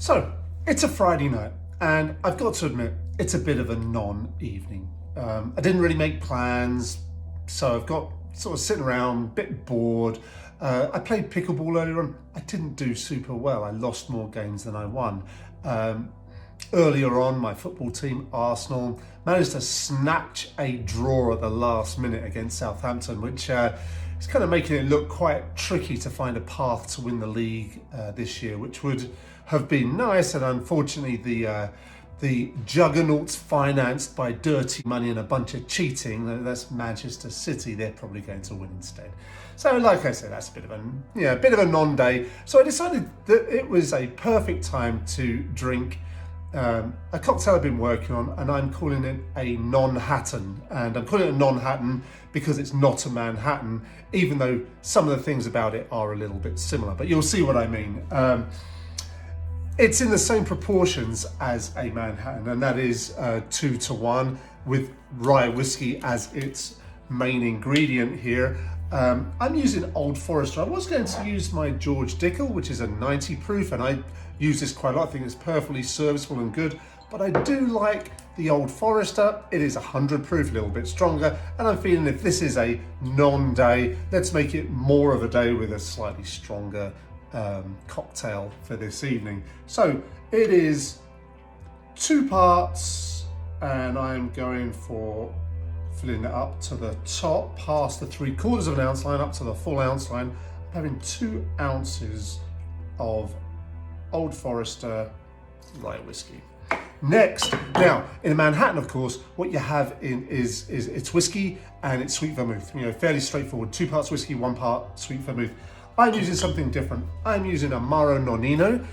So, it's a Friday night, and I've got to admit, it's a bit of a non-evening. I didn't really make plans, so I've got sort of sitting around, a bit bored. I played pickleball earlier on. I didn't do super well. I lost more games than I won. Earlier on, my football team, Arsenal, managed to snatch a draw at the last minute against Southampton, which is kind of making it look quite tricky to find a path to win the league this year, which would have been nice. And unfortunately, the juggernauts financed by dirty money and a bunch of cheating, that's Manchester City, they're probably going to win instead. So like I said, that's a bit of a non-day. So I decided that it was a perfect time to drink a cocktail I've been working on, and I'm calling it a Nonhattan. And I'm calling it a Nonhattan because it's not a Manhattan, even though some of the things about it are a little bit similar, but you'll see what I mean. It's in the same proportions as a Manhattan, and that is 2-to-1 with rye whiskey as its main ingredient here. I'm using Old Forester. I was going to use my George Dickel, which is a 90 proof, and I use this quite a lot. I think it's perfectly serviceable and good, but I do like the Old Forester. It is 100 proof, a little bit stronger, and I'm feeling if this is a non-day, let's make it more of a day with a slightly stronger cocktail for this evening. So it is 2 parts, and I'm going for filling it up to the top, past the 3/4 of an ounce line, up to the full ounce line. I'm having 2 ounces of Old Forester rye whiskey. Next, now in a Manhattan, of course, what you have in is it's whiskey and it's sweet vermouth. You know, fairly straightforward. 2 parts whiskey, 1 part sweet vermouth. I'm using something different. I'm using Amaro Nonino.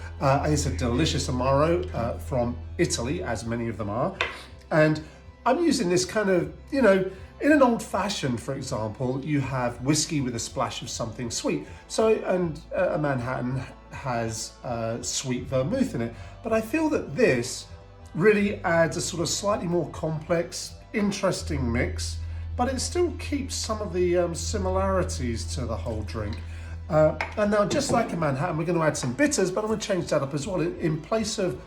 It's a delicious Amaro from Italy, as many of them are. And I'm using this kind of, you know, in an old fashioned, for example, you have whiskey with a splash of something sweet. So, and a Manhattan has sweet vermouth in it. But I feel that this really adds a sort of slightly more complex, interesting mix, but it still keeps some of the similarities to the whole drink. And now, just like a Manhattan, we're going to add some bitters, but I'm going to change that up as well. In place of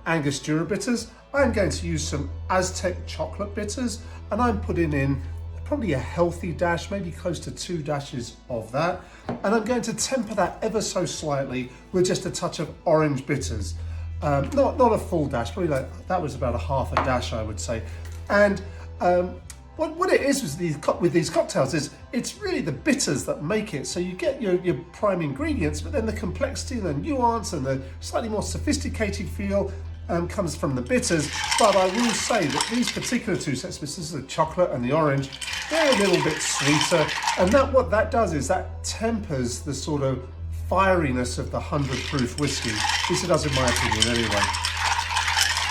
Angostura bitters, I'm going to use some Aztec chocolate bitters, and I'm putting in probably a healthy dash, maybe close to 2 dashes of that. And I'm going to temper that ever so slightly with just a touch of orange bitters. Not a full dash, probably like, that was about a half a dash, I would say. And what it is with these cocktails is it's really the bitters that make it. So you get your prime ingredients, but then the complexity and the nuance and the slightly more sophisticated feel comes from the bitters. But I will say that these particular 2 sets, this is the chocolate and the orange, they're a little bit sweeter. And what that does is that tempers the sort of fieriness of the 100 proof whiskey. At least it does in my opinion anyway.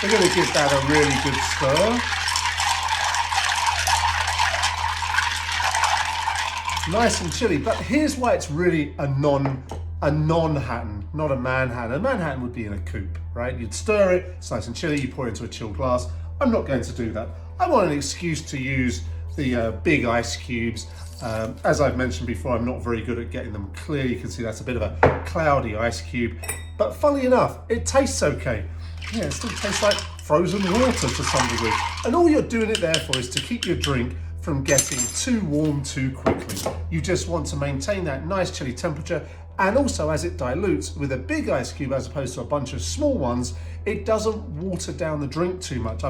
We're going to give that a really good stir. Nice and chilly, but here's why it's really a non-Hatton, not a Manhattan. A Manhattan would be in a coupe, right? You'd stir it, it's nice and chilly, you pour it into a chilled glass. I'm not going to do that. I want an excuse to use the big ice cubes. As I've mentioned before, I'm not very good at getting them clear. You can see that's a bit of a cloudy ice cube, but funnily enough, it tastes okay. Yeah, it still tastes like frozen water to some degree. And all you're doing it there for is to keep your drink from getting too warm too quickly. You just want to maintain that nice chilly temperature, and also as it dilutes with a big ice cube as opposed to a bunch of small ones, it doesn't water down the drink too much.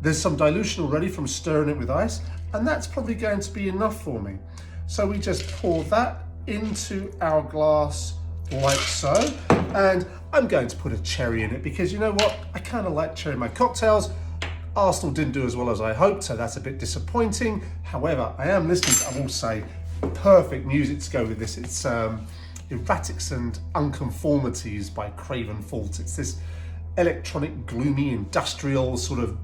There's some dilution already from stirring it with ice, and that's probably going to be enough for me. So we just pour that into our glass like so, and I'm going to put a cherry in it because you know what? I kind of like cherry in my cocktails. Arsenal didn't do as well as I hoped, so that's a bit disappointing. However, I am listening to, I will say, perfect music to go with this. It's Erratics and Unconformities by Craven Fault. It's this electronic, gloomy, industrial, sort of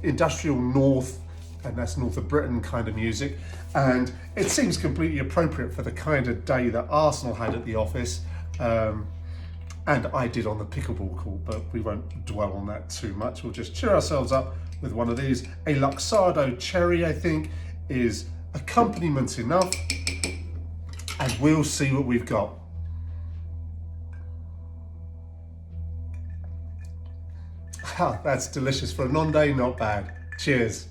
industrial north, and that's north of Britain kind of music. And it seems completely appropriate for the kind of day that Arsenal had at the office. And I did on the pickleball court, but we won't dwell on that too much. We'll just cheer ourselves up with one of these. A Luxardo cherry, I think, is accompaniment enough, and we'll see what we've got. That's delicious for a non-day, not bad. Cheers.